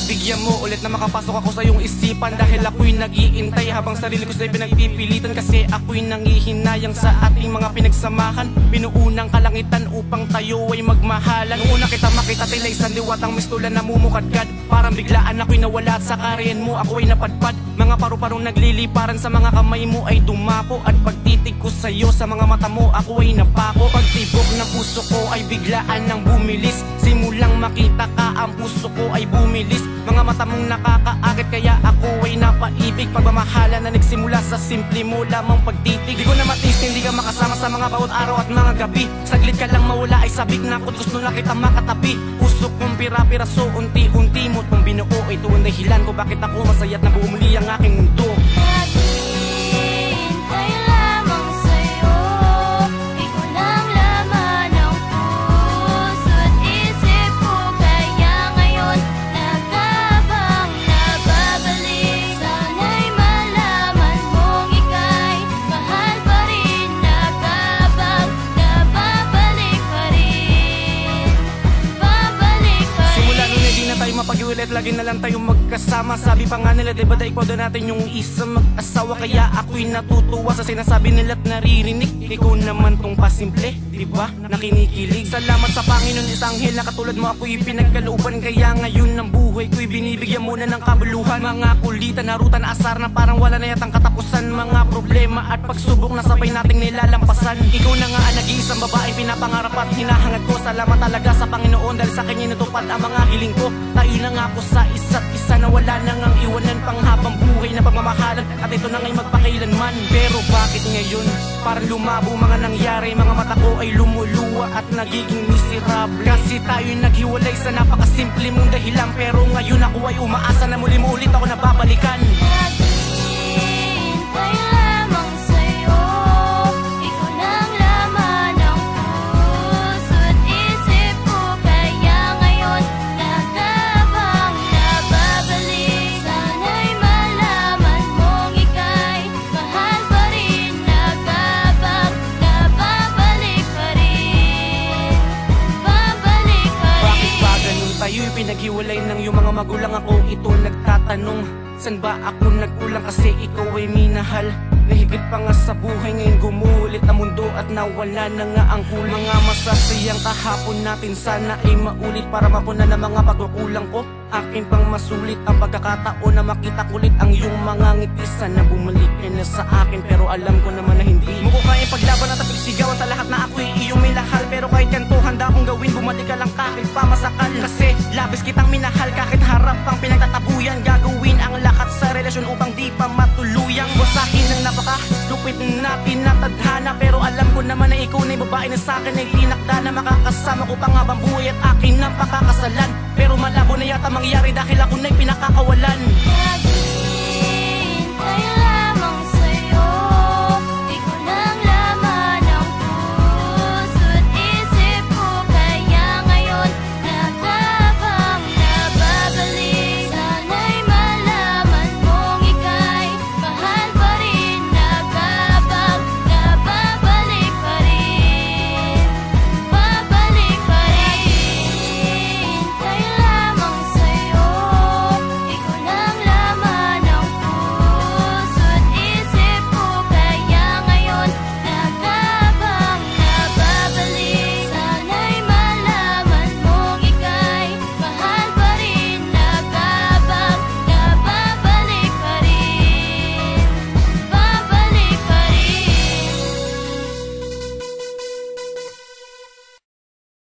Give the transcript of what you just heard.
pagbigyan mo ulit na makapasok ako sa iyong isipan. Dahil ako'y nag-iintay habang sarili ko sa'y pinagpipilitan. Kasi ako'y nangihinayang sa ating mga pinagsamahan. Pinuunang kalangitan upang tayo ay magmahalan. Nung una kita makita tila'y sandiwatang mistulan na mumukadkad. Parang biglaan ako'y nawala at sa kariyan mo ako ay napadpad. Mga paru-parong nagliliparan sa mga kamay mo ay dumapo. At pagtitig ko sa'yo sa mga mata mo ako ay napako. Pagtibok ng puso ko ay biglaan nang bumilis. Simulang makita ka ang puso ko ay bumilis. Mga mata mong nakakaakit kaya ako ay napaibig. Pagmamahala na nagsimula sa simple mo lamang pagtitig. Di ko na matis, hindi ka makasama sa mga bawat araw at mga gabi. Saglit ka lang mawala ay sabik na ako't gusto na kita makatabi. Puso kong pira-piraso, unti-unti mo itong binuo. Ito ang dahilan ko bakit ako masaya at nabuo muli ang aking mundo. Mapag-iulit, lagi na lang tayong magkasama. Sabi pa nga nila, diba da ikaw na natin yung isa mag-asawa. Kaya ako'y natutuwa sa sinasabi nila at naririnig. Ikaw naman tong pasimple, diba, na kinikilig. Salamat sa Panginoon, isang anghel na katulad mo ako'y pinagkalooban. Kaya ngayon ng buhay ko'y binibigyan muna ng kabuluhan. Mga kulitan, narutan, asar na parang wala na yatang katapusan. Mga problema at pagsubok na sabay nating nilalampasan. Ikaw na nga ang nag-iisang babae pinapangarap at hinahangad ko. Salamat talaga sa Panginoon dahil sa kanya natupad ang mga hiling ko. Tayo na nga ako sa isa't isa na wala nang ang iwanan pang habang buhay na pagmamahalan. At ito na nga'y magpakailanman. Pero bakit ngayon? Parang lumabo mga nangyari. Mga mata ko ay lumuluwa at nagiging miserable. Kasi tayo'y naghiwalay sa napakasimple mong dahilan. Pero ngayon ako ay umaasa na muli mo ulit ako nababalikan. Tayo'y pinaghiwalay ng iyong mga magulang. Ako ito nagtatanong, san ba ako nagkulang? Kasi ikaw ay minahal na higit pa nga sa buhay. Ngayon gumulit ang mundo at nawala na nga ang kulang. Mga masasayang kahapon natin sana ay maulit para mapunan ang mga pagkukulang ko. Akin pang masulit ang pagkakataon na makita kulit ang iyong mga ngiti. Sana bumalik ka na sa akin pero alam ko naman na hindi mo ko kaya paglaban at pagsigawan sa lahat na ako'y iyong minahal. Pero kahit ganito handa akong gawin, bumalik ka lang kahit pa masakal. Kasi labis kitang minahal kahit harap ang pinagtatabuyan. Gagawin ang lahat sa relasyon upang di pa matuluyang wasakin ng napaka-lupit natin na tadhana. Pero alam ko naman na ikaw na'y babae na sa'kin ay tinakda na makakasama ko pang habang buhay at akin ang pakakasalan. Pero malabo na yata mangyari dahil ako na'y pinakakawalan.